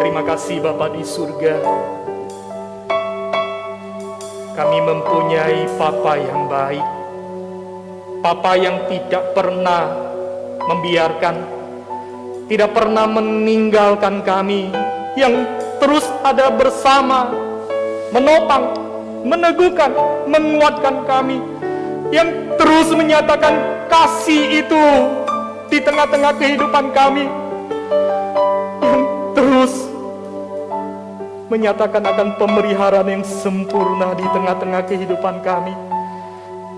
Terima kasih Bapa di surga. Kami mempunyai Papa yang baik. Papa yang tidak pernah membiarkan, tidak pernah meninggalkan kami, yang terus ada bersama, menopang, meneguhkan, menguatkan kami, yang terus menyatakan kasih itu di tengah-tengah kehidupan kami, yang terus menyatakan akan pemeliharaan yang sempurna di tengah-tengah kehidupan kami.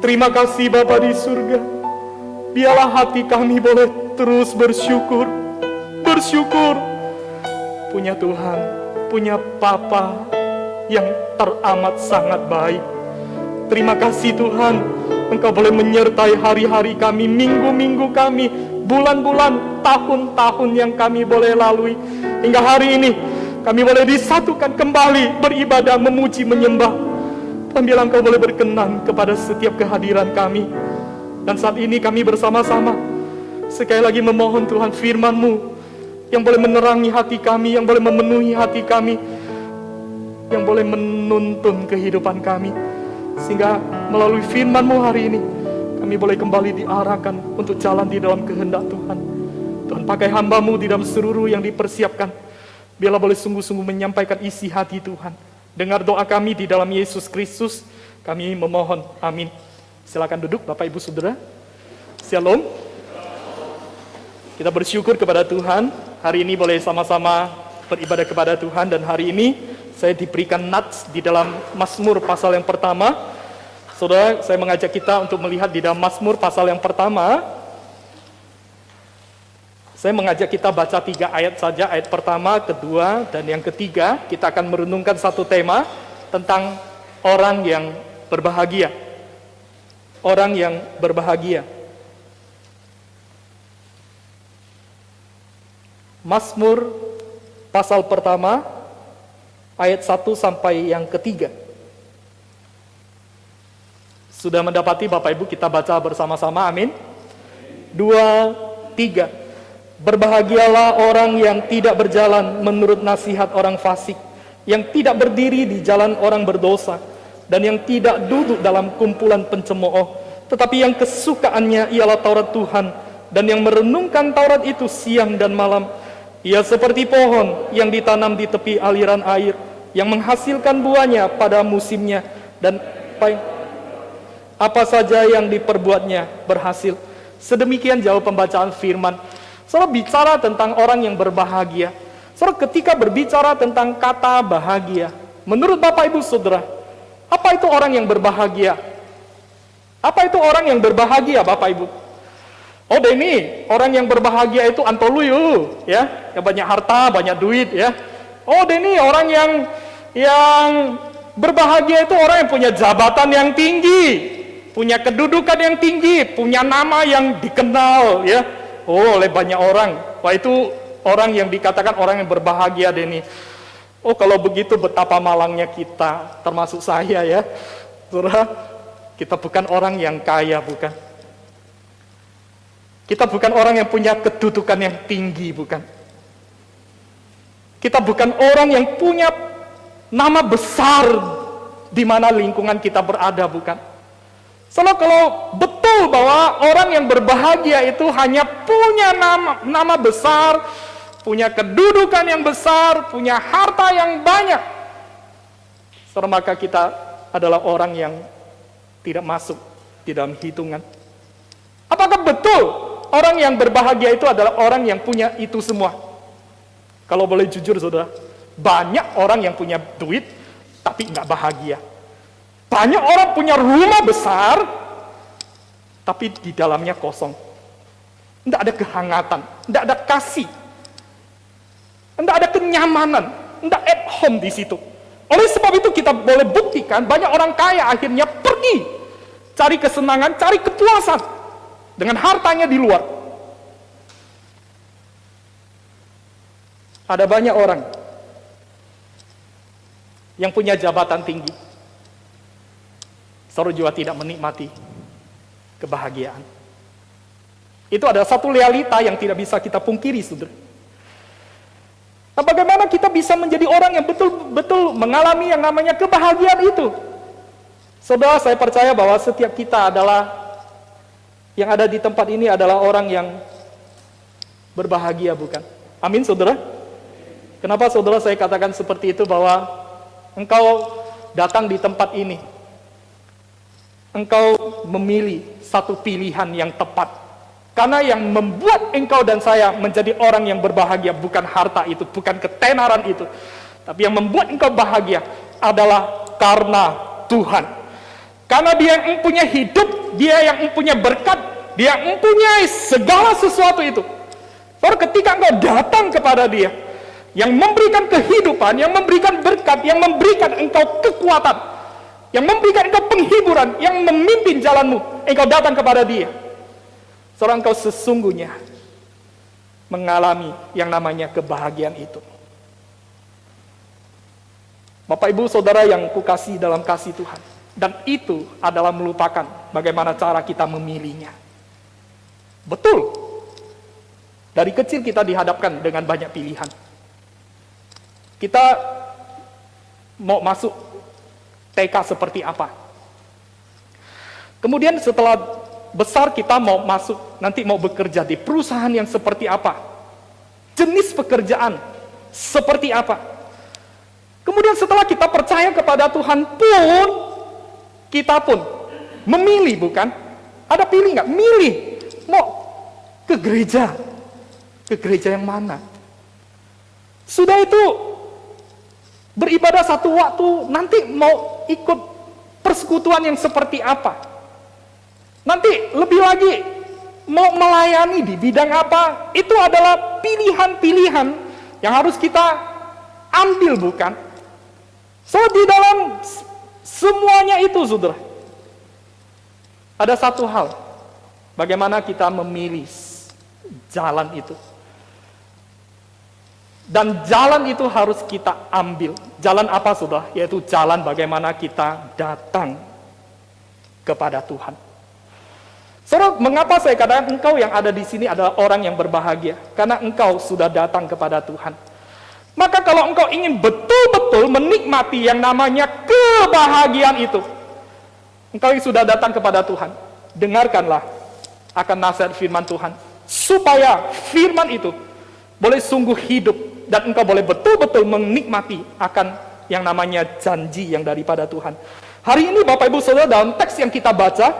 Terima kasih Bapa di surga. Biarlah hati kami boleh terus bersyukur. Bersyukur punya Tuhan, punya Papa yang teramat sangat baik. Terima kasih Tuhan, Engkau boleh menyertai hari-hari kami, minggu-minggu kami, bulan-bulan, tahun-tahun yang kami boleh lalui. Hingga hari ini kami boleh disatukan kembali beribadah, memuji, menyembah. Dan biarlah Engkau boleh berkenan kepada setiap kehadiran kami. Dan saat ini kami bersama-sama sekali lagi memohon Tuhan firman-Mu yang boleh menerangi hati kami, yang boleh memenuhi hati kami, yang boleh menuntun kehidupan kami. Sehingga melalui firman-Mu hari ini kami boleh kembali diarahkan untuk jalan di dalam kehendak Tuhan. Tuhan pakai hamba-Mu di dalam seluruh yang dipersiapkan. Biarlah boleh sungguh-sungguh menyampaikan isi hati Tuhan. Dengar doa kami di dalam Yesus Kristus, kami memohon. Amin. Silakan duduk Bapak Ibu Saudara. Shalom. Kita bersyukur kepada Tuhan. Hari ini boleh sama-sama beribadah kepada Tuhan. Dan hari ini saya diberikan nats di dalam Mazmur pasal yang pertama. Saudara, saya mengajak kita untuk melihat di dalam Mazmur pasal yang pertama. Saya mengajak kita baca 3 ayat saja, ayat pertama, kedua, dan yang ketiga. Kita akan merenungkan satu tema tentang orang yang berbahagia. Orang yang berbahagia. Mazmur pasal pertama, ayat 1 sampai yang ketiga. Sudah mendapati Bapak Ibu, kita baca bersama-sama, amin. 2, 3. Berbahagialah orang yang tidak berjalan menurut nasihat orang fasik, yang tidak berdiri di jalan orang berdosa, dan yang tidak duduk dalam kumpulan pencemooh, tetapi yang kesukaannya ialah Taurat Tuhan, dan yang merenungkan Taurat itu siang dan malam. Ia seperti pohon yang ditanam di tepi aliran air, yang menghasilkan buahnya pada musimnya, dan apa saja yang diperbuatnya berhasil. Sedemikian jauh pembacaan firman. Saudara, bicara tentang orang yang berbahagia. Saudara, ketika berbicara tentang kata bahagia, menurut Bapak Ibu Saudara, apa itu orang yang berbahagia? Apa itu orang yang berbahagia Bapak Ibu? Oh, ini orang yang berbahagia itu antoluyu, ya, yang banyak harta, banyak duit, ya. Oh, ini orang yang berbahagia itu orang yang punya jabatan yang tinggi, punya kedudukan yang tinggi, punya nama yang dikenal, ya. Oh, oleh banyak orang. Wah, itu orang yang dikatakan orang yang berbahagia, Denny. Oh, kalau begitu betapa malangnya kita, termasuk saya, ya. Saudara, kita bukan orang yang kaya, bukan. Kita bukan orang yang punya kedudukan yang tinggi, bukan. Kita bukan orang yang punya nama besar di mana lingkungan kita berada, bukan. Soalnya kalau betul bahwa orang yang berbahagia itu hanya punya nama besar, punya kedudukan yang besar, punya harta yang banyak, maka kita adalah orang yang tidak masuk di dalam hitungan. Apakah betul orang yang berbahagia itu adalah orang yang punya itu semua? Kalau boleh jujur saudara, banyak orang yang punya duit tapi nggak bahagia. Banyak orang punya rumah besar, tapi di dalamnya kosong. Tidak ada kehangatan, tidak ada kasih, tidak ada kenyamanan, tidak at home di situ. Oleh sebab itu kita boleh buktikan banyak orang kaya akhirnya pergi cari kesenangan, cari kepuasan dengan hartanya di luar. Ada banyak orang yang punya jabatan tinggi, saudara juga tidak menikmati kebahagiaan. Itu adalah satu realita yang tidak bisa kita pungkiri, saudara. Nah, bagaimana kita bisa menjadi orang yang betul-betul mengalami yang namanya kebahagiaan itu? Saudara, saya percaya bahwa setiap kita adalah, yang ada di tempat ini adalah orang yang berbahagia, bukan? Amin, saudara? Kenapa saudara saya katakan seperti itu, bahwa engkau datang di tempat ini, engkau memilih satu pilihan yang tepat. Karena yang membuat engkau dan saya menjadi orang yang berbahagia bukan harta itu, bukan ketenaran itu. Tapi yang membuat engkau bahagia adalah karena Tuhan. Karena Dia yang mempunyai hidup, Dia yang mempunyai berkat, Dia yang mempunyai segala sesuatu itu. Baru ketika engkau datang kepada Dia, yang memberikan kehidupan, yang memberikan berkat, yang memberikan engkau kekuatan, yang memberikan engkau penghiburan, yang memimpin jalanmu, engkau datang kepada Dia. Seorang engkau sesungguhnya mengalami yang namanya kebahagiaan itu. Bapak, Ibu, Saudara yang kukasihi dalam kasih Tuhan. Dan itu adalah melupakan bagaimana cara kita memilihnya. Betul. Dari kecil kita dihadapkan dengan banyak pilihan. Kita mau masuk TK seperti apa. Kemudian setelah besar kita mau masuk, nanti mau bekerja di perusahaan yang seperti apa. Jenis pekerjaan seperti apa. Kemudian setelah kita percaya kepada Tuhan pun, kita pun memilih, bukan? Ada pilih nggak? Milih. Mau ke gereja. Ke gereja yang mana? Sudah itu beribadah satu waktu, nanti mau ikut persekutuan yang seperti apa? Nanti lebih lagi mau melayani di bidang apa? Itu adalah pilihan-pilihan yang harus kita ambil, bukan? So, di dalam semuanya itu, saudara, ada satu hal, bagaimana kita memilih jalan itu. Dan jalan itu harus kita ambil. Jalan apa, saudara? Yaitu jalan bagaimana kita datang kepada Tuhan. Saudara, mengapa saya katakan engkau yang ada di sini adalah orang yang berbahagia? Karena engkau sudah datang kepada Tuhan. Maka kalau engkau ingin betul-betul menikmati yang namanya kebahagiaan itu, engkau yang sudah datang kepada Tuhan, dengarkanlah akan nasihat firman Tuhan. Supaya firman itu boleh sungguh hidup dan engkau boleh betul-betul menikmati akan yang namanya janji yang daripada Tuhan. Hari ini Bapak Ibu Saudara, dalam teks yang kita baca,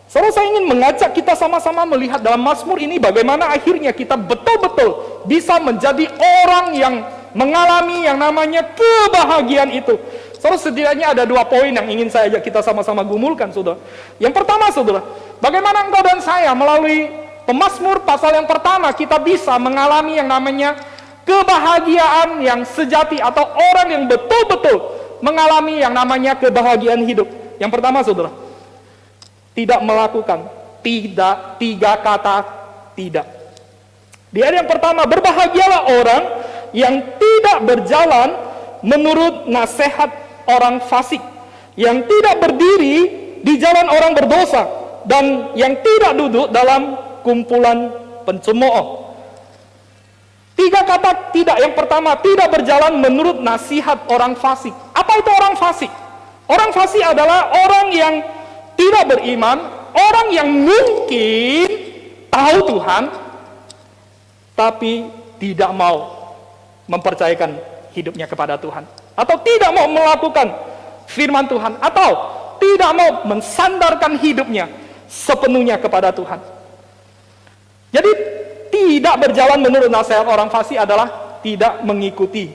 saudara, saya ingin mengajak kita sama-sama melihat dalam Mazmur ini bagaimana akhirnya kita betul-betul bisa menjadi orang yang mengalami yang namanya kebahagiaan itu. Saudara, setidaknya ada dua poin yang ingin saya ajak kita sama-sama gumulkan, saudara. Yang pertama, saudara, bagaimana engkau dan saya melalui Pemazmur pasal yang pertama kita bisa mengalami yang namanya kebahagiaan yang sejati atau orang yang betul-betul mengalami yang namanya kebahagiaan hidup. Yang pertama, saudara, tidak melakukan tiga kata tidak. Di ayat yang pertama, berbahagialah orang yang tidak berjalan menurut nasihat orang fasik, yang tidak berdiri di jalan orang berdosa, dan yang tidak duduk dalam kumpulan pencemooh. Tiga kata tidak. Yang pertama, tidak berjalan menurut nasihat orang fasik. Apa itu orang fasik? Orang fasik adalah orang yang tidak beriman, orang yang mungkin tahu Tuhan, tapi tidak mau mempercayakan hidupnya kepada Tuhan, atau tidak mau melakukan firman Tuhan, atau tidak mau mensandarkan hidupnya sepenuhnya kepada Tuhan. Jadi tidak berjalan menurut nasihat orang fasik adalah tidak mengikuti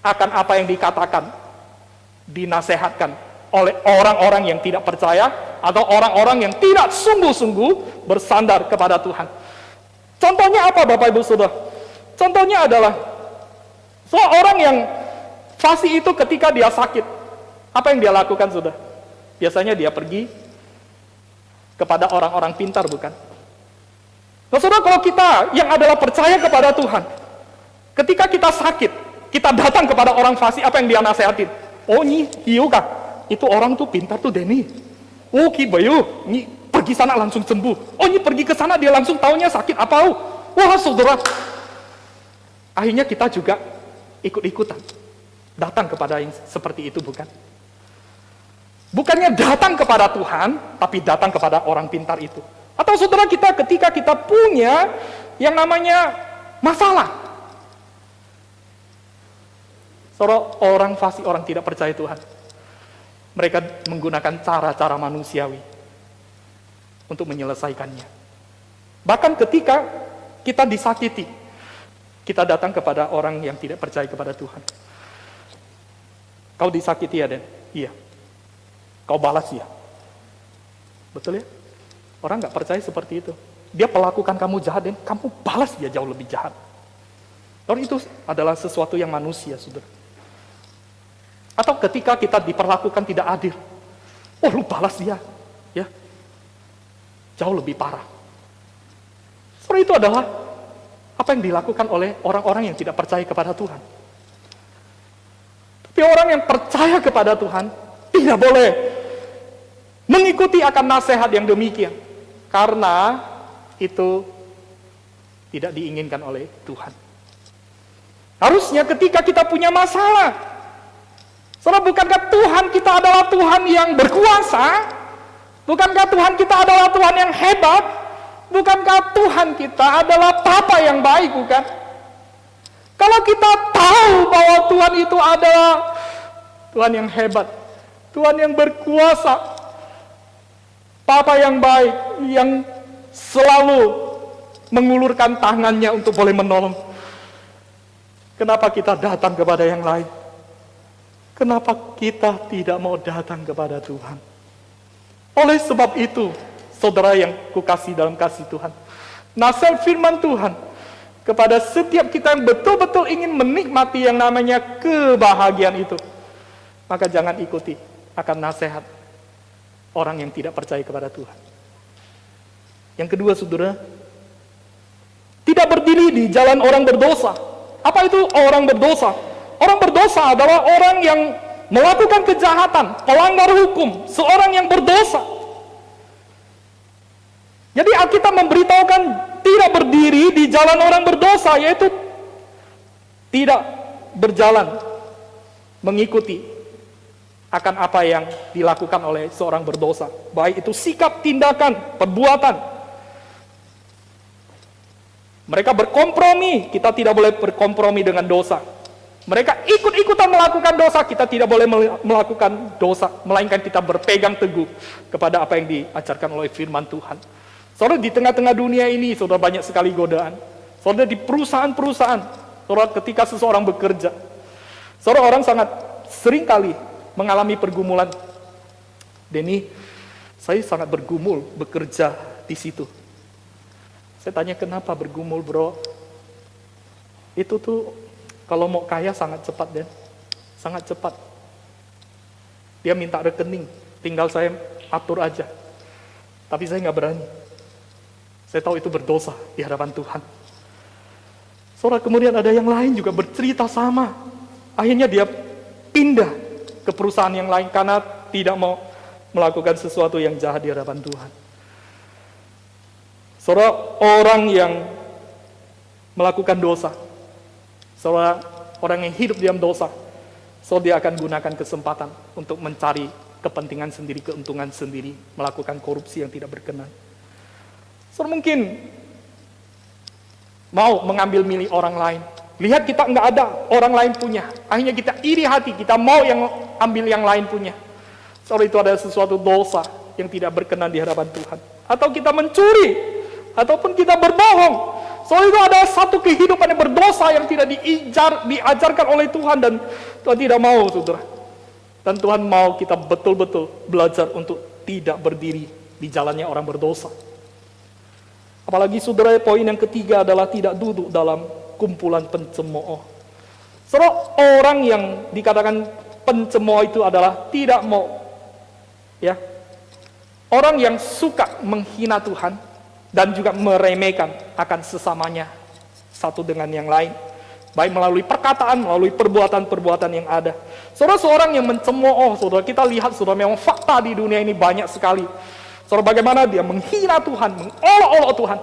akan apa yang dikatakan, dinasehatkan oleh orang-orang yang tidak percaya atau orang-orang yang tidak sungguh-sungguh bersandar kepada Tuhan. Contohnya apa, Bapak Ibu Saudara? Contohnya adalah seorang yang fasik itu ketika dia sakit, apa yang dia lakukan, Saudara? Biasanya dia pergi kepada orang-orang pintar, bukan? Nah, Saudara, kalau kita yang adalah percaya kepada Tuhan, ketika kita sakit, kita datang kepada orang fasik, apa yang dia nasihatin? Oh, nyi, hiu kah? Itu orang tuh pintar tuh, Denny. Oh, Ki Bayu, nyi pergi sana langsung sembuh. Oh, nyi pergi ke sana dia langsung taunya sakit apa? Wah, saudara. Akhirnya kita juga ikut-ikutan datang kepada yang seperti itu, bukan? Bukannya datang kepada Tuhan, tapi datang kepada orang pintar itu. Atau saudara, kita ketika kita punya yang namanya masalah. Saudara, orang fasik, orang tidak percaya Tuhan, mereka menggunakan cara-cara manusiawi untuk menyelesaikannya. Bahkan ketika kita disakiti, kita datang kepada orang yang tidak percaya kepada Tuhan. Kau disakiti ya, Den? Iya. Kau balas ya? Betul ya? Orang nggak percaya seperti itu. Dia melakukan kamu jahat, Den, kamu balas dia jauh lebih jahat. Lalu itu adalah sesuatu yang manusia, saudara. Atau ketika kita diperlakukan tidak adil, oh lu balas dia, ya, jauh lebih parah. Saudara, itu adalah apa yang dilakukan oleh orang-orang yang tidak percaya kepada Tuhan. Tapi orang yang percaya kepada Tuhan tidak boleh mengikuti akan nasihat yang demikian, karena itu tidak diinginkan oleh Tuhan. Harusnya ketika kita punya masalah, saudara, bukankah Tuhan kita adalah Tuhan yang berkuasa? Bukankah Tuhan kita adalah Tuhan yang hebat? Bukankah Tuhan kita adalah Bapa yang baik, bukan? Kalau kita tahu bahwa Tuhan itu adalah Tuhan yang hebat, Tuhan yang berkuasa, Bapa yang baik, yang selalu mengulurkan tangannya untuk boleh menolong, kenapa kita datang kepada yang lain? Kenapa kita tidak mau datang kepada Tuhan? Oleh sebab itu, saudara yang kukasih dalam kasih Tuhan, nasihat firman Tuhan kepada setiap kita yang betul-betul ingin menikmati yang namanya kebahagiaan itu, maka jangan ikuti akan nasihat orang yang tidak percaya kepada Tuhan. Yang kedua, saudara, tidak berdiri di jalan orang berdosa. Apa itu orang berdosa? Orang berdosa adalah orang yang melakukan kejahatan, pelanggar hukum, seorang yang berdosa. Jadi Alkitab memberitahukan tidak berdiri di jalan orang berdosa, yaitu tidak berjalan mengikuti akan apa yang dilakukan oleh seorang berdosa, baik itu sikap, tindakan, perbuatan. Mereka berkompromi, kita tidak boleh berkompromi dengan dosa. Mereka ikut-ikutan melakukan dosa, kita tidak boleh melakukan dosa, melainkan kita berpegang teguh kepada apa yang diajarkan oleh firman Tuhan. Saudara, di tengah-tengah dunia ini, saudara, banyak sekali godaan. Saudara, di perusahaan-perusahaan, saudara, ketika seseorang bekerja, saudara, orang sangat sering kali mengalami pergumulan. Denny, saya sangat bergumul bekerja di situ. Saya tanya, kenapa bergumul, bro? Itu tuh kalau mau kaya sangat cepat, Den. Sangat cepat. Dia minta rekening, tinggal saya atur aja. Tapi saya nggak berani. Saya tahu itu berdosa di hadapan Tuhan. Saudara, kemudian ada yang lain juga bercerita sama. Akhirnya dia pindah ke perusahaan yang lain karena tidak mau melakukan sesuatu yang jahat di hadapan Tuhan. Saudara, orang yang melakukan dosa, saudara, orang yang hidup diam dosa, saudara, dia akan gunakan kesempatan untuk mencari kepentingan sendiri, keuntungan sendiri, melakukan korupsi yang tidak berkenan. Saudara, mungkin mau mengambil milik orang lain. Lihat kita nggak ada, orang lain punya. Akhirnya kita iri hati, kita mau yang ambil yang lain punya. Saudara, itu adalah sesuatu dosa yang tidak berkenan di hadapan Tuhan. Atau kita mencuri, ataupun kita berbohong. Saudara, itu adalah satu kehidupan yang berdosa yang tidak diajarkan oleh Tuhan, dan Tuhan tidak mau, saudara. Dan Tuhan mau kita betul-betul belajar untuk tidak berdiri di jalannya orang berdosa. Apalagi, saudara, poin yang ketiga adalah tidak duduk dalam kumpulan pencemooh. Saudara, orang yang dikatakan pencemooh itu adalah tidak mau, ya, orang yang suka menghina Tuhan dan juga meremehkan akan sesamanya satu dengan yang lain, baik melalui perkataan, melalui perbuatan-perbuatan yang ada. Saudara, seorang yang mencemooh, saudara, kita lihat, saudara, memang fakta di dunia ini banyak sekali. Saudara, bagaimana dia menghina Tuhan, mengolok-olok Tuhan,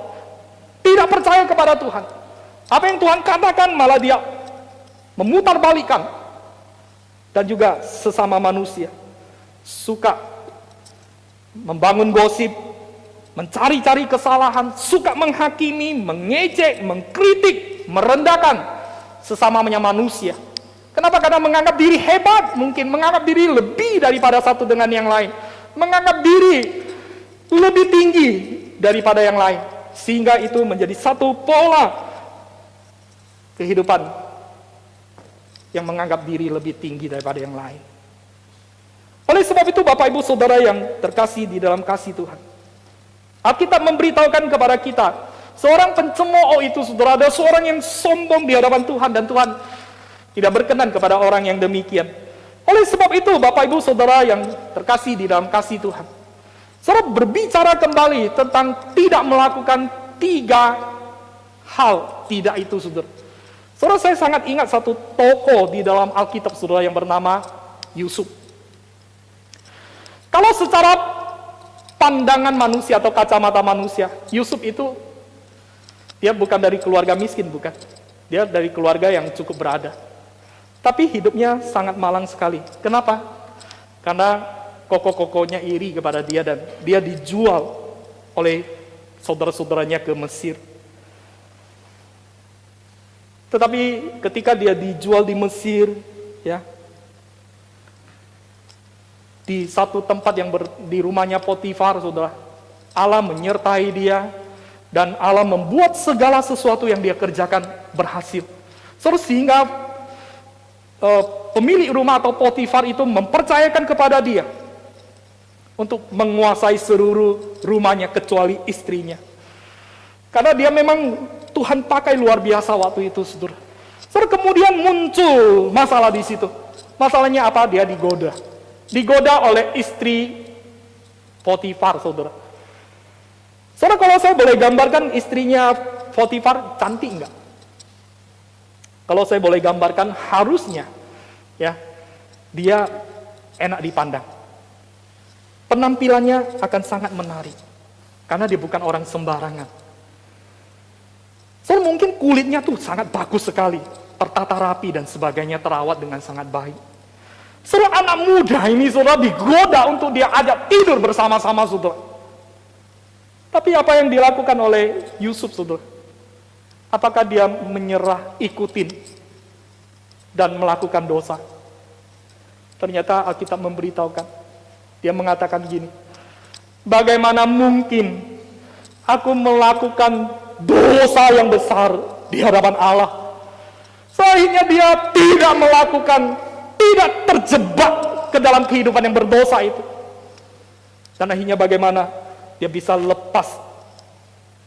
tidak percaya kepada Tuhan. Apa yang Tuhan katakan malah dia memutarbalikkan, dan juga sesama manusia. Suka membangun gosip, mencari-cari kesalahan, suka menghakimi, mengejek, mengkritik, merendahkan sesamanya manusia. Kenapa? Karena menganggap diri hebat, mungkin menganggap diri lebih daripada satu dengan yang lain, menganggap diri lebih tinggi daripada yang lain, sehingga itu menjadi satu pola kehidupan yang menganggap diri lebih tinggi daripada yang lain. Oleh sebab itu, Bapak Ibu Saudara yang terkasih di dalam kasih Tuhan, Alkitab memberitahukan kepada kita, seorang pencemooh itu, saudara, ada seorang yang sombong di hadapan Tuhan, dan Tuhan tidak berkenan kepada orang yang demikian. Oleh sebab itu, Bapak Ibu Saudara yang terkasih di dalam kasih Tuhan, saudara berbicara kembali tentang tidak melakukan 3 hal tidak itu, saudara. Saudara, saya sangat ingat satu tokoh di dalam Alkitab, saudara, yang bernama Yusuf. Kalau secara pandangan manusia atau kacamata manusia, Yusuf itu, dia bukan dari keluarga miskin, bukan. Dia dari keluarga yang cukup berada. Tapi hidupnya sangat malang sekali. Kenapa? Karena koko-kokonya iri kepada dia, dan dia dijual oleh saudara-saudaranya ke Mesir. Tetapi ketika dia dijual di Mesir, ya, di satu tempat yang di rumahnya Potifar, saudara, Allah menyertai dia, dan Allah membuat segala sesuatu yang dia kerjakan berhasil. Sehingga pemilik rumah atau Potifar itu mempercayakan kepada dia untuk menguasai seluruh rumahnya kecuali istrinya. Karena dia memang Tuhan pakai luar biasa waktu itu, saudara. Kemudian muncul masalah di situ. Masalahnya apa? Dia digoda oleh istri Potifar, saudara. Saudara, kalau saya boleh gambarkan istrinya Potifar cantik enggak? Kalau saya boleh gambarkan, harusnya ya dia enak dipandang. Penampilannya akan sangat menarik karena dia bukan orang sembarangan. Mungkin kulitnya tuh sangat bagus sekali, tertata rapi dan sebagainya, terawat dengan sangat baik. Anak muda ini, saudara, digoda untuk dia ajak tidur bersama-sama, saudara. Tapi apa yang dilakukan oleh Yusuf, saudara? Apakah dia menyerah, ikutin, dan melakukan dosa? Ternyata Alkitab memberitahukan, dia mengatakan gini, bagaimana mungkin aku melakukan dosa yang besar di hadapan Allah? Akhirnya dia tidak melakukan, tidak terjebak ke dalam kehidupan yang berdosa itu. Dan akhirnya bagaimana dia bisa lepas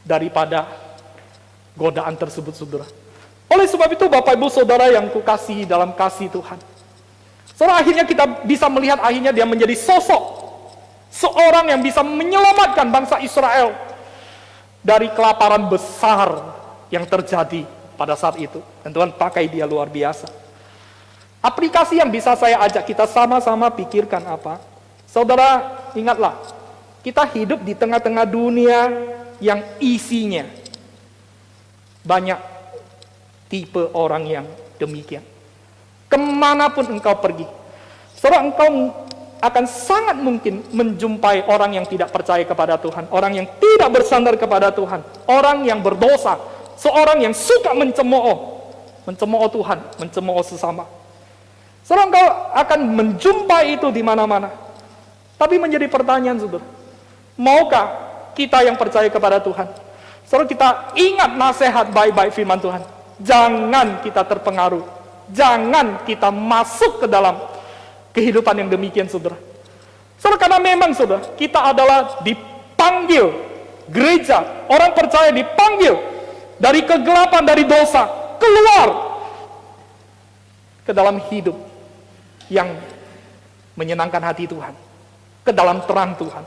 daripada godaan tersebut, saudara. Oleh sebab itu, Bapak Ibu Saudara yang kukasihi dalam kasih Tuhan, saudara, akhirnya kita bisa melihat akhirnya dia menjadi sosok seorang yang bisa menyelamatkan bangsa Israel dari kelaparan besar yang terjadi pada saat itu. Dan Tuhan pakai dia luar biasa. Aplikasi yang bisa saya ajak kita sama-sama pikirkan apa? Saudara, ingatlah, kita hidup di tengah-tengah dunia yang isinya banyak tipe orang yang demikian. Kemanapun engkau pergi, saudara, engkau akan sangat mungkin menjumpai orang yang tidak percaya kepada Tuhan, orang yang tidak bersandar kepada Tuhan, orang yang berdosa, seorang yang suka mencemooh Tuhan, mencemooh sesama. Saudara, engkau akan menjumpai itu di mana-mana. Tapi menjadi pertanyaan, saudara, maukah kita yang percaya kepada Tuhan, saudara, kita ingat nasihat baik-baik firman Tuhan, jangan kita terpengaruh, jangan kita masuk ke dalam kehidupan yang demikian, saudara. Saudara, karena memang, saudara, kita adalah dipanggil, gereja, orang percaya dipanggil dari kegelapan, dari dosa, keluar ke dalam hidup yang menyenangkan hati Tuhan, ke dalam terang Tuhan.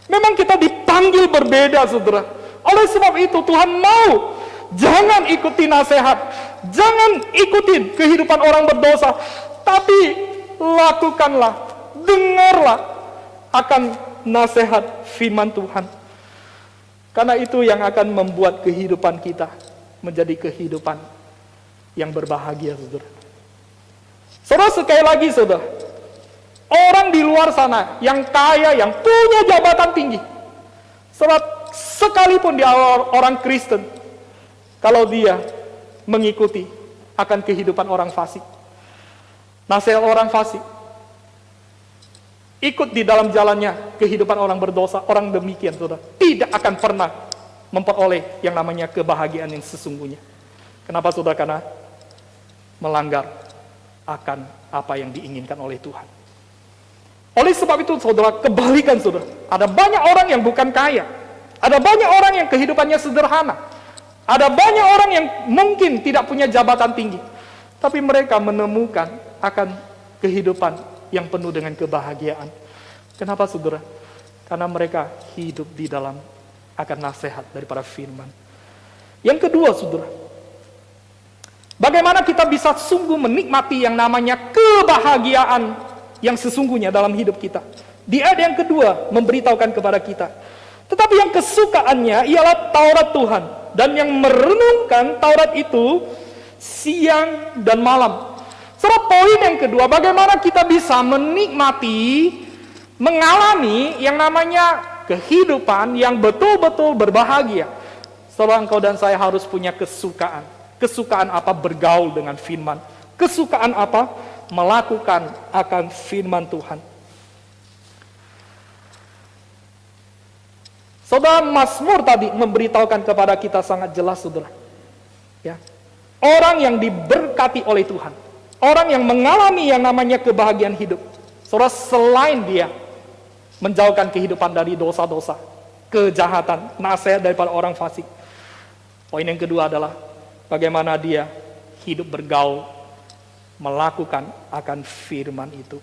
Memang kita dipanggil berbeda, saudara. Oleh sebab itu, Tuhan mau jangan ikuti nasihat, jangan ikuti kehidupan orang berdosa, tapi lakukanlah, dengarlah akan nasihat firman Tuhan. Karena itu yang akan membuat kehidupan kita menjadi kehidupan yang berbahagia, saudara. Saudara, sekali lagi saudara, orang di luar sana yang kaya, yang punya jabatan tinggi, saudara, sekalipun dia orang Kristen, kalau dia mengikuti akan kehidupan orang fasik, nasihat orang fasik, ikut di dalam jalannya kehidupan orang berdosa, orang demikian saudara, tidak akan pernah memperoleh yang namanya kebahagiaan yang sesungguhnya. Kenapa saudara? Karena melanggar akan apa yang diinginkan oleh Tuhan. Oleh sebab itu saudara, kebalikan saudara, ada banyak orang yang bukan kaya, ada banyak orang yang kehidupannya sederhana, ada banyak orang yang mungkin tidak punya jabatan tinggi, tapi mereka menemukan akan kehidupan yang penuh dengan kebahagiaan. Kenapa saudara? Karena mereka hidup di dalam akan nasihat daripada firman. Yang kedua saudara, bagaimana kita bisa sungguh menikmati yang namanya kebahagiaan yang sesungguhnya dalam hidup kita. Di ayat yang kedua memberitahukan kepada kita, tetapi yang kesukaannya ialah Taurat Tuhan, dan yang merenungkan Taurat itu siang dan malam. Saudara, poin yang kedua, bagaimana kita bisa menikmati, mengalami yang namanya kehidupan yang betul-betul berbahagia. Saudara, engkau dan saya harus punya kesukaan. Kesukaan apa? Bergaul dengan firman. Kesukaan apa? Melakukan akan firman Tuhan. Saudara, Mazmur tadi memberitahukan kepada kita sangat jelas saudara. Ya. Orang yang diberkati oleh Tuhan, orang yang mengalami yang namanya kebahagiaan hidup, saudara, selain dia menjauhkan kehidupan dari dosa-dosa, kejahatan, nasihat daripada orang fasik. Poin yang kedua adalah bagaimana dia hidup bergaul, melakukan akan firman itu.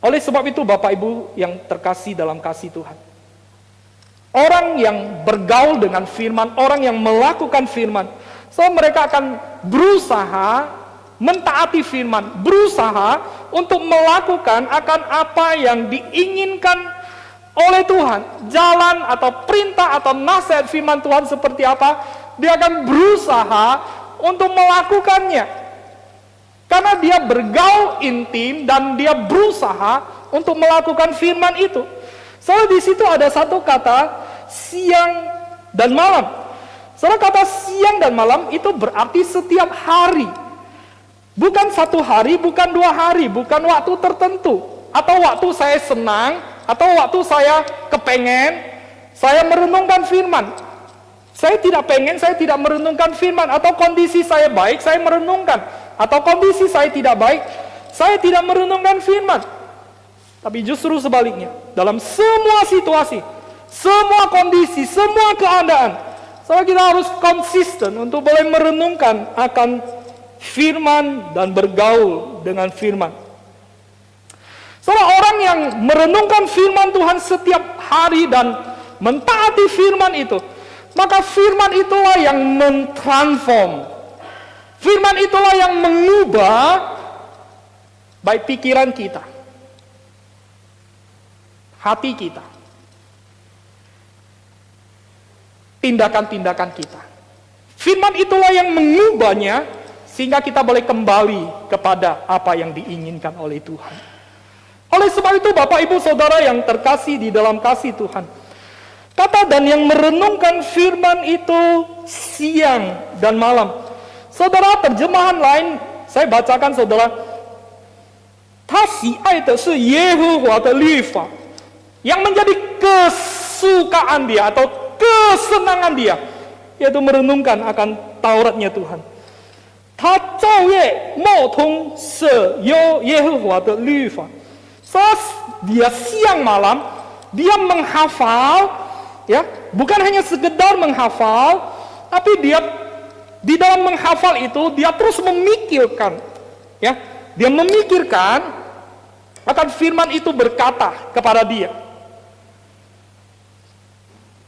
Oleh sebab itu Bapak Ibu yang terkasih dalam kasih Tuhan, orang yang bergaul dengan firman, orang yang melakukan firman, mereka akan berusaha mentaati firman, berusaha untuk melakukan akan apa yang diinginkan oleh Tuhan. Jalan atau perintah atau nasihat firman Tuhan seperti apa, dia akan berusaha untuk melakukannya. Karena dia bergaul intim dan dia berusaha untuk melakukan firman itu. Soalnya di situ ada satu kata siang dan malam. Soalnya kata siang dan malam itu berarti setiap hari. Bukan satu hari, bukan 2 hari, bukan waktu tertentu. Atau waktu saya senang, atau waktu saya kepengen, saya merenungkan firman. Saya tidak pengen, saya tidak merenungkan firman. Atau kondisi saya baik, saya merenungkan. Atau kondisi saya tidak baik, saya tidak merenungkan firman. Tapi justru sebaliknya, dalam semua situasi, semua kondisi, semua keadaan, kita harus konsisten untuk boleh merenungkan akan firman dan bergaul dengan firman. Orang yang merenungkan firman Tuhan setiap hari dan mentaati firman itu, maka firman itulah yang mentransform. Firman itulah yang mengubah baik pikiran kita, hati kita, tindakan-tindakan kita. Firman itulah yang mengubahnya sehingga kita boleh kembali kepada apa yang diinginkan oleh Tuhan. Oleh sebab itu Bapak Ibu Saudara yang terkasih di dalam kasih Tuhan, kata dan yang merenungkan firman itu siang dan malam. Saudara, terjemahan lain saya bacakan saudara, 他喜爱的是耶和华的律法, yang menjadi kesukaan dia atau kesenangan dia, yaitu merenungkan akan Tauratnya Tuhan. 他昼夜默通是耶和华的律法. Dia siang malam dia menghafal, ya, bukan hanya sekedar menghafal, tapi dia di dalam menghafal itu dia terus memikirkan, ya, dia memikirkan akan firman itu berkata kepada dia.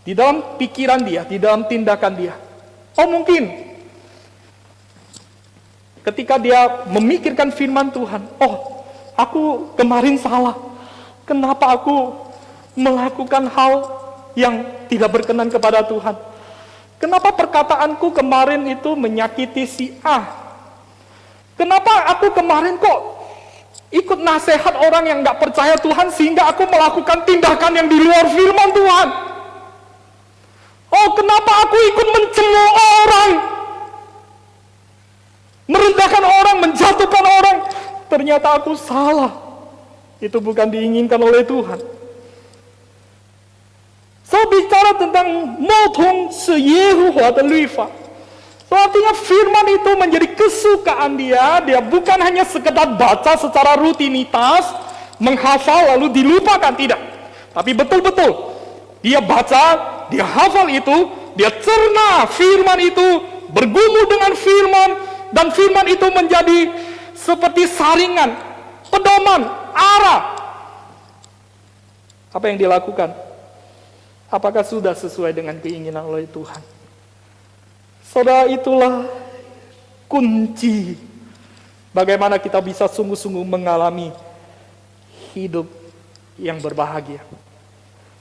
Di dalam pikiran dia, di dalam tindakan dia. Oh mungkin ketika dia memikirkan firman Tuhan, oh aku kemarin salah, kenapa aku melakukan hal yang tidak berkenan kepada Tuhan? Kenapa perkataanku kemarin itu menyakiti si A? Kenapa aku kemarin kok ikut nasihat orang yang gak percaya Tuhan sehingga aku melakukan tindakan yang di luar firman Tuhan? Oh, kenapa aku ikut mencemooh orang? Merendahkan orang, menjatuhkan orang. Ternyata aku salah. Itu bukan diinginkan oleh Tuhan. So, bicara tentang motong Yehuwa的律法. So, artinya firman itu menjadi kesukaan dia. Dia bukan hanya sekedar baca secara rutinitas, menghafal lalu dilupakan, tidak. Tapi betul-betul dia baca, dia hafal itu, dia cerna firman itu, bergumul dengan firman, dan firman itu menjadi seperti saringan, pedoman, arah. Apa yang dilakukan? Apakah sudah sesuai dengan keinginan oleh Tuhan? Saudara, itulah kunci bagaimana kita bisa sungguh-sungguh mengalami hidup yang berbahagia.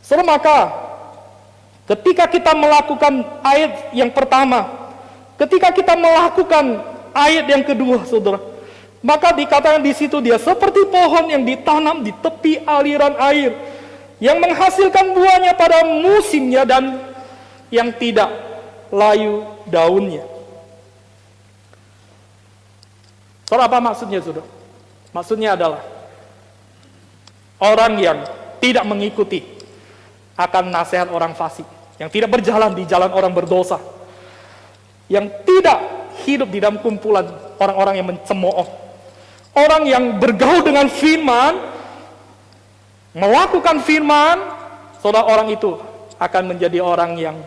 Saudara, maka ketika kita melakukan ayat yang pertama, ketika kita melakukan ayat yang kedua, saudara, maka dikatakan di situ dia seperti pohon yang ditanam di tepi aliran air, yang menghasilkan buahnya pada musimnya dan yang tidak layu daunnya. Saudara, apa maksudnya, saudara? Maksudnya adalah orang yang tidak mengikuti akan nasihat orang fasik, yang tidak berjalan di jalan orang berdosa, yang tidak hidup di dalam kumpulan orang-orang yang mencemooh, orang yang bergaul dengan firman, melakukan firman, saudara, orang itu akan menjadi orang yang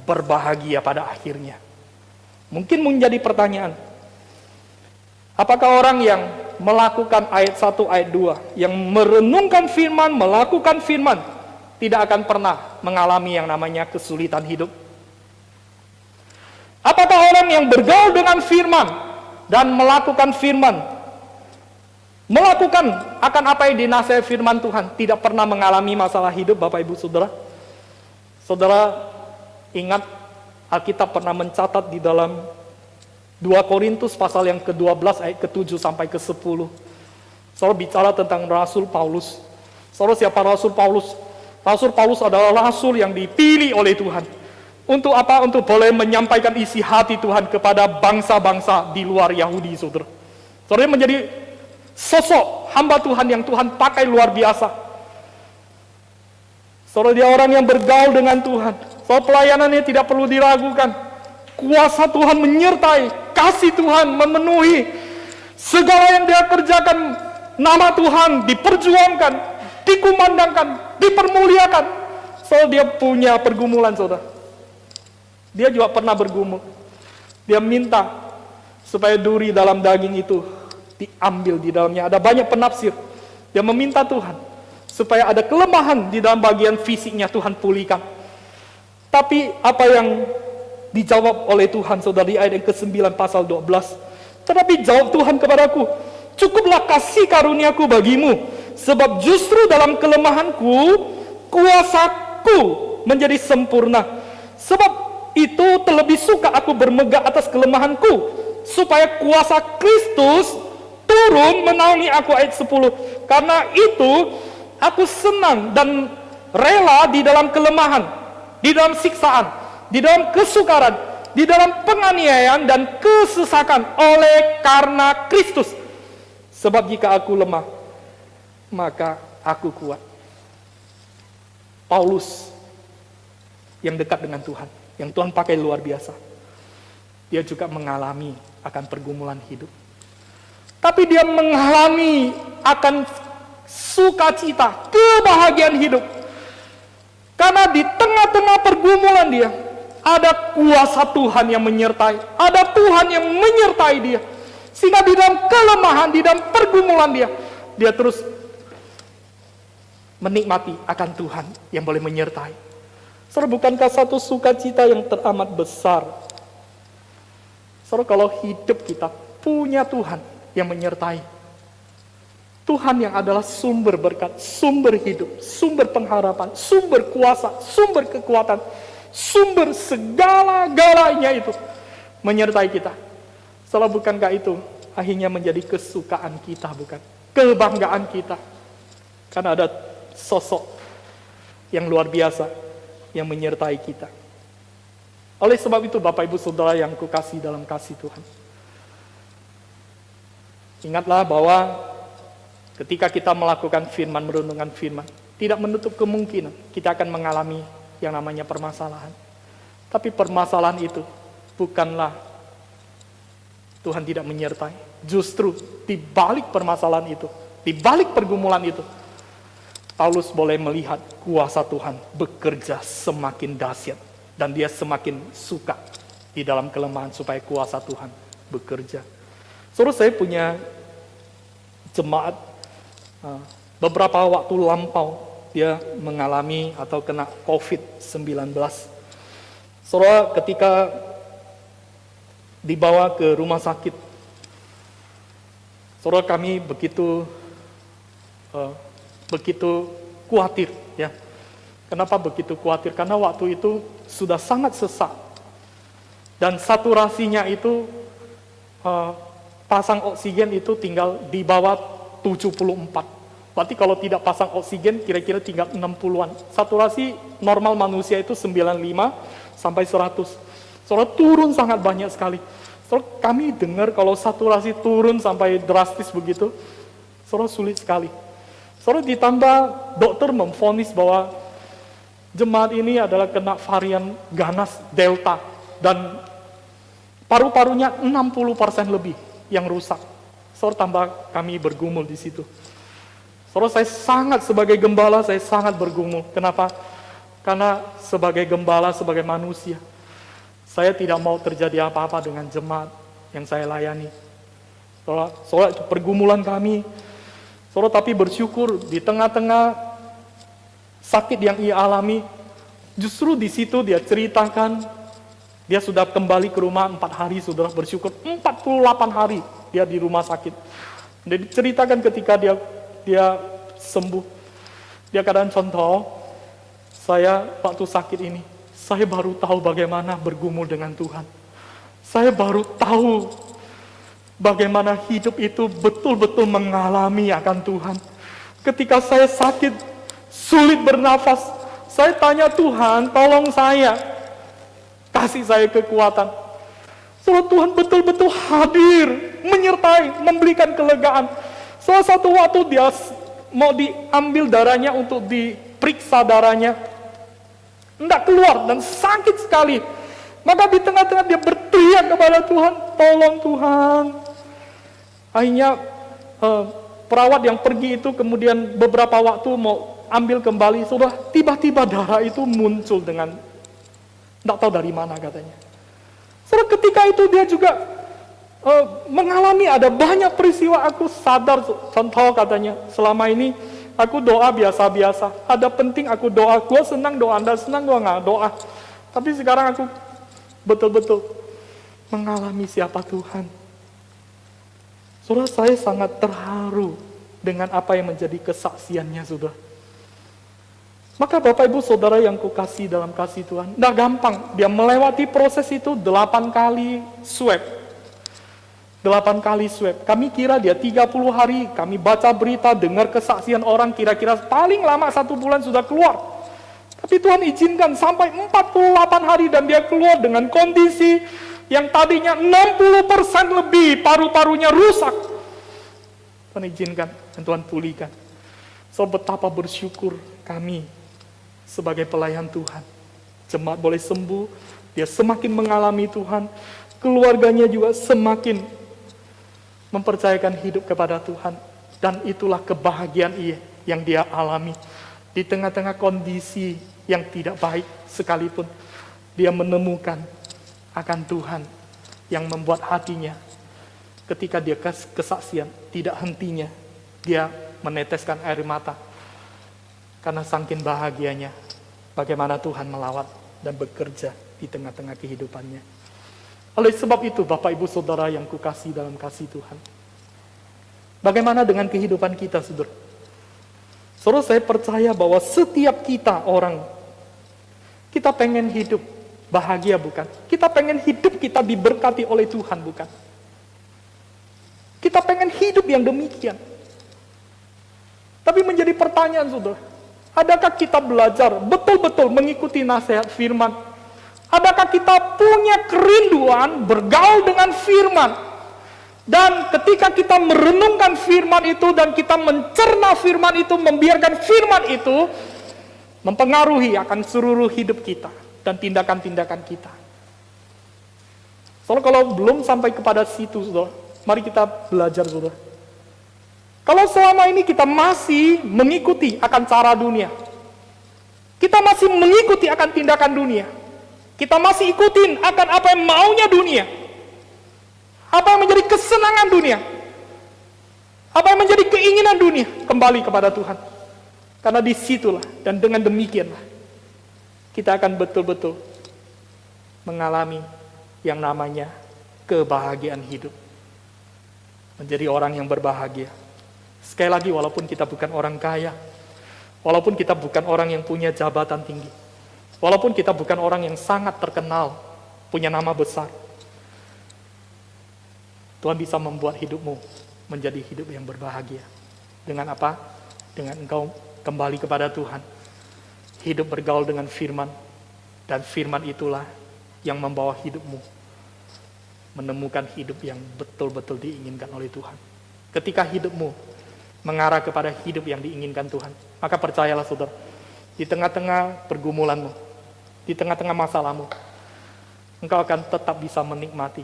berbahagia pada akhirnya. Mungkin menjadi pertanyaan, apakah orang yang melakukan ayat 1, ayat 2, yang merenungkan firman, melakukan firman, tidak akan pernah mengalami yang namanya kesulitan hidup? Apakah orang yang bergaul dengan firman dan melakukan firman, melakukan akan apa yang dinasihat firman Tuhan, tidak pernah mengalami masalah hidup, Bapak Ibu Saudara? Saudara, ingat Alkitab pernah mencatat di dalam 2 Korintus pasal yang ke-12 ayat ke-7 sampai ke-10. Saudara, bicara tentang Rasul Paulus. Saudara, siapa Rasul Paulus? Rasul Paulus adalah rasul yang dipilih oleh Tuhan. Untuk apa? Untuk boleh menyampaikan isi hati Tuhan kepada bangsa-bangsa di luar Yahudi, saudara. Saudara, menjadi sosok hamba Tuhan yang Tuhan pakai luar biasa. Saudara, dia orang yang bergaul dengan Tuhan. Saudara, pelayanannya tidak perlu diragukan. Kuasa Tuhan menyertai, kasih Tuhan memenuhi segala yang dia kerjakan. Nama Tuhan diperjuangkan, dikumandangkan, dipermuliakan. Saudara, dia punya pergumulan, saudara. Dia juga pernah bergumul. Dia minta supaya duri dalam daging itu diambil di dalamnya. Ada banyak penafsir. Dia meminta Tuhan supaya ada kelemahan di dalam bagian fisiknya Tuhan pulihkan. Tapi apa yang dijawab oleh Tuhan, saudara, di ayat yang ke-9 pasal 12. Tetapi jawab Tuhan kepadaku, cukuplah kasih karuniaku bagimu, sebab justru dalam kelemahanku, kuasaku menjadi sempurna. Sebab itu terlebih suka aku bermegah atas kelemahanku, supaya kuasa Kristus turun menaungi aku. Ayat 10. Karena itu aku senang dan rela di dalam kelemahan, di dalam siksaan, di dalam kesukaran, di dalam penganiayaan dan kesesakan oleh karena Kristus. Sebab jika aku lemah, maka aku kuat. Paulus yang dekat dengan Tuhan, yang Tuhan pakai luar biasa, dia juga mengalami akan pergumulan hidup. Tapi dia mengalami akan sukacita, kebahagiaan hidup. Karena di tengah-tengah pergumulan dia, ada kuasa Tuhan yang menyertai, ada Tuhan yang menyertai dia. Sehingga di dalam kelemahan, di dalam pergumulan dia terus menikmati akan Tuhan yang boleh menyertai. Saudara, bukankah satu sukacita yang teramat besar? Saudara, kalau hidup kita punya Tuhan yang menyertai. Tuhan yang adalah sumber berkat, sumber hidup, sumber pengharapan, sumber kuasa, sumber kekuatan, sumber segala-galanya itu menyertai kita. Salah bukankah itu akhirnya menjadi kesukaan kita, bukan? Kebanggaan kita. Karena ada sosok yang luar biasa yang menyertai kita. Oleh sebab itu Bapak Ibu Saudara yang kukasihi dalam kasih Tuhan, ingatlah bahwa ketika kita melakukan firman, merenungkan firman, tidak menutup kemungkinan kita akan mengalami yang namanya permasalahan. Tapi permasalahan itu bukanlah Tuhan tidak menyertai. Justru di balik permasalahan itu, di balik pergumulan itu, Paulus boleh melihat kuasa Tuhan bekerja semakin dahsyat. Dan dia semakin suka di dalam kelemahan supaya kuasa Tuhan bekerja. Saudara, saya punya jemaat beberapa waktu lampau dia mengalami atau kena COVID-19. Saudara, ketika dibawa ke rumah sakit, saudara, kami begitu khawatir, ya. Kenapa begitu khawatir? Karena waktu itu sudah sangat sesak dan saturasinya itu pasang oksigen itu tinggal di bawah 74. Berarti kalau tidak pasang oksigen kira-kira tinggal 60-an. Saturasi normal manusia itu 95 sampai 100. Soalnya turun sangat banyak sekali. Soalnya kami dengar kalau saturasi turun sampai drastis begitu, soalnya sulit sekali. Soalnya ditambah dokter memvonis bahwa jemaat ini adalah kena varian ganas Delta dan paru-parunya 60% lebih yang rusak. Soalnya tambah kami bergumul di situ. Soalnya saya sangat sebagai gembala, saya sangat bergumul. Kenapa? Karena sebagai gembala, sebagai manusia, saya tidak mau terjadi apa-apa dengan jemaat yang saya layani. Soalnya itu pergumulan kami. Soalnya tapi bersyukur di tengah-tengah sakit yang ia alami, justru di situ dia ceritakan, dia sudah kembali ke rumah 4 hari, sudah bersyukur 48 hari dia di rumah sakit. Dia diceritakan ketika dia sembuh, dia katakan, contoh, saya waktu sakit ini, saya baru tahu bagaimana bergumul dengan Tuhan. Saya baru tahu bagaimana hidup itu betul-betul mengalami akan Tuhan. Ketika saya sakit, sulit bernafas, saya tanya Tuhan, tolong saya, kasih saya kekuatan. Soalnya Tuhan betul-betul hadir, menyertai, memberikan kelegaan. Salah satu waktu dia mau diambil darahnya untuk diperiksa darahnya, tidak keluar dan sakit sekali. Maka di tengah-tengah dia berteriak kepada Tuhan, tolong Tuhan. Akhirnya perawat yang pergi itu kemudian beberapa waktu mau ambil kembali, sudah tiba-tiba darah itu muncul dengan tidak tahu dari mana katanya. Soalnya ketika itu dia juga mengalami ada banyak peristiwa, aku sadar, contoh katanya, selama ini aku doa biasa-biasa, ada penting aku doa, gue senang doa, anda senang gue nggak doa. Tapi sekarang aku betul-betul mengalami siapa Tuhan. Saudara, saya sangat terharu dengan apa yang menjadi kesaksiannya, saudara. Maka Bapak Ibu Saudara yang kukasihi dalam kasih Tuhan, tidak gampang. Dia melewati proses itu 8 kali swab. 8 kali swab. Kami kira dia 30 hari, kami baca berita, dengar kesaksian orang, kira-kira paling lama 1 bulan sudah keluar. Tapi Tuhan izinkan sampai 48 hari dan dia keluar dengan kondisi yang tadinya 60% lebih, paru-parunya rusak. Tuhan izinkan dan Tuhan pulihkan. So betapa bersyukur kami sebagai pelayan Tuhan. Jemaat boleh sembuh, dia semakin mengalami Tuhan, keluarganya juga semakin mempercayakan hidup kepada Tuhan. Dan itulah kebahagiaan yang dia alami. Di tengah-tengah kondisi yang tidak baik sekalipun, dia menemukan akan Tuhan yang membuat hatinya, ketika dia kesaksian, tidak hentinya, dia meneteskan air mata. Karena saking bahagianya, bagaimana Tuhan melawat dan bekerja di tengah-tengah kehidupannya. Oleh sebab itu, Bapak Ibu Saudara yang kukasihi dalam kasih Tuhan, bagaimana dengan kehidupan kita, saudara? Saudara, saya percaya bahwa setiap kita orang, Kita pengen hidup bahagia, bukan? Kita pengen hidup kita diberkati oleh Tuhan, bukan? Kita pengen hidup yang demikian. Tapi menjadi pertanyaan, saudara, adakah kita belajar betul-betul mengikuti nasihat firman? Adakah kita punya kerinduan bergaul dengan firman? Dan ketika kita merenungkan firman itu dan kita mencerna firman itu, membiarkan firman itu mempengaruhi akan seluruh hidup kita dan tindakan-tindakan kita. Soalnya kalau belum sampai kepada situ, saudara, mari kita belajar, saudara. Kalau selama ini kita masih mengikuti akan cara dunia, kita masih mengikuti akan tindakan dunia, kita masih ikutin akan apa yang maunya dunia, apa yang menjadi kesenangan dunia, apa yang menjadi keinginan dunia, kembali kepada Tuhan. Karena disitulah dan dengan demikianlah kita akan betul-betul mengalami yang namanya kebahagiaan hidup. Menjadi orang yang berbahagia. Sekali lagi, walaupun kita bukan orang kaya, walaupun kita bukan orang yang punya jabatan tinggi, walaupun kita bukan orang yang sangat terkenal, punya nama besar, Tuhan bisa membuat hidupmu menjadi hidup yang berbahagia. Dengan apa? Dengan engkau kembali kepada Tuhan, hidup bergaul dengan firman, dan firman itulah yang membawa hidupmu menemukan hidup yang betul-betul diinginkan oleh Tuhan. Ketika hidupmu mengarah kepada hidup yang diinginkan Tuhan, maka percayalah, saudara, di tengah-tengah pergumulanmu, di tengah-tengah masalahmu, engkau akan tetap bisa menikmati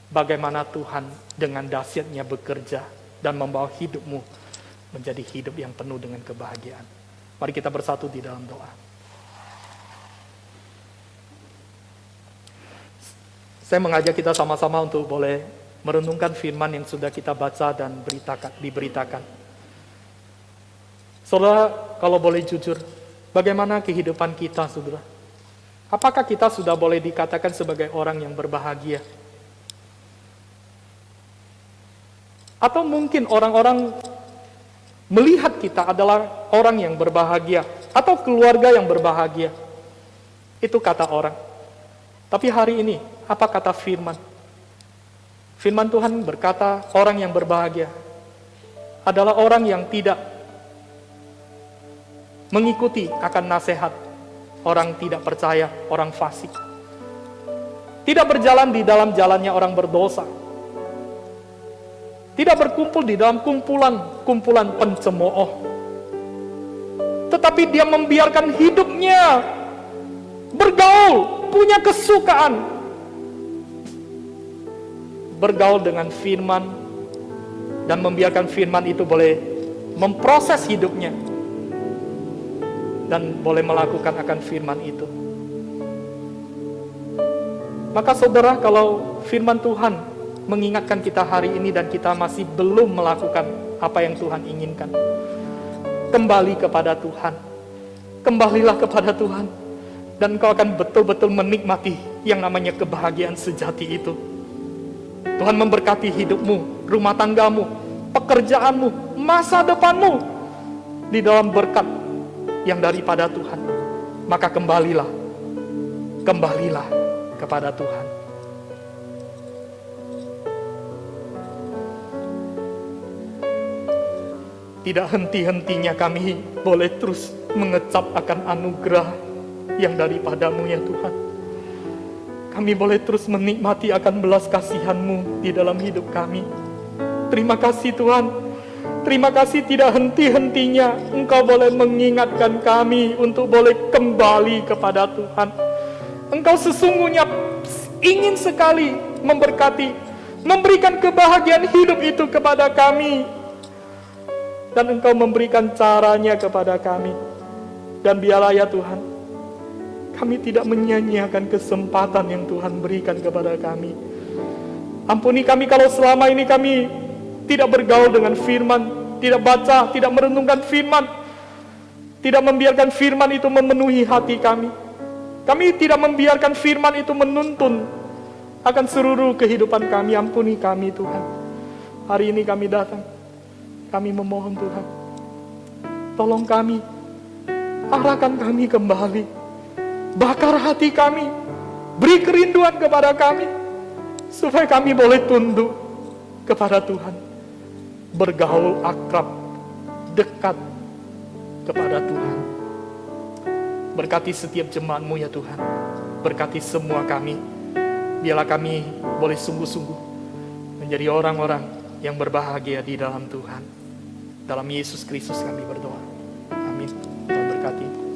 bagaimana Tuhan dengan dahsyatnya bekerja dan membawa hidupmu menjadi hidup yang penuh dengan kebahagiaan. Mari kita bersatu di dalam doa. Saya mengajak kita sama-sama untuk boleh merenungkan firman yang sudah kita baca dan diberitakan. Saudara, kalau boleh jujur, bagaimana kehidupan kita, saudara? Apakah kita sudah boleh dikatakan sebagai orang yang berbahagia? Atau mungkin orang-orang melihat kita adalah orang yang berbahagia, atau keluarga yang berbahagia? Itu kata orang. Tapi hari ini, apa kata firman? Firman Tuhan berkata, orang yang berbahagia adalah orang yang tidak mengikuti akan nasihat orang tidak percaya, orang fasik. Tidak berjalan di dalam jalannya orang berdosa. Tidak berkumpul di dalam kumpulan pencemooh. Tetapi dia membiarkan hidupnya bergaul, punya kesukaan bergaul dengan firman, dan membiarkan firman itu boleh memproses hidupnya dan boleh melakukan akan firman itu. Maka saudara, kalau firman Tuhan mengingatkan kita hari ini dan kita masih belum melakukan apa yang Tuhan inginkan, kembali kepada Tuhan. Kembalilah kepada Tuhan, dan kau akan betul-betul menikmati yang namanya kebahagiaan sejati itu. Tuhan memberkati hidupmu, rumah tanggamu, pekerjaanmu, masa depanmu di dalam berkat yang daripada Tuhan. Maka kembalilah kepada Tuhan. Tidak henti-hentinya kami boleh terus mengecap akan anugerah yang daripadamu, ya Tuhan. Kami boleh terus menikmati akan belas kasihan-Mu di dalam hidup kami. Terima kasih Tuhan. Terima kasih tidak henti-hentinya Engkau boleh mengingatkan kami untuk boleh kembali kepada Tuhan. Engkau sesungguhnya ingin sekali memberkati, memberikan kebahagiaan hidup itu kepada kami. Dan Engkau memberikan caranya kepada kami. Dan biarlah ya Tuhan, kami tidak menyia-nyiakan kesempatan yang Tuhan berikan kepada kami. Ampuni kami kalau selama ini kami tidak bergaul dengan firman, tidak baca, tidak merenungkan firman, tidak membiarkan firman itu memenuhi hati kami. Kami tidak membiarkan firman itu menuntun akan seluruh kehidupan kami. Ampuni kami Tuhan. Hari ini kami datang, kami memohon Tuhan, tolong kami, arahkan kami kembali Bakar hati kami, beri kerinduan kepada kami, supaya kami boleh tunduk kepada Tuhan, bergaul akrab, dekat kepada Tuhan. Berkati setiap jemaat-Mu ya Tuhan, berkati semua kami, biarlah kami boleh sungguh-sungguh menjadi orang-orang yang berbahagia di dalam Tuhan. Dalam Yesus Kristus kami berdoa. Amin. Tuhan berkati.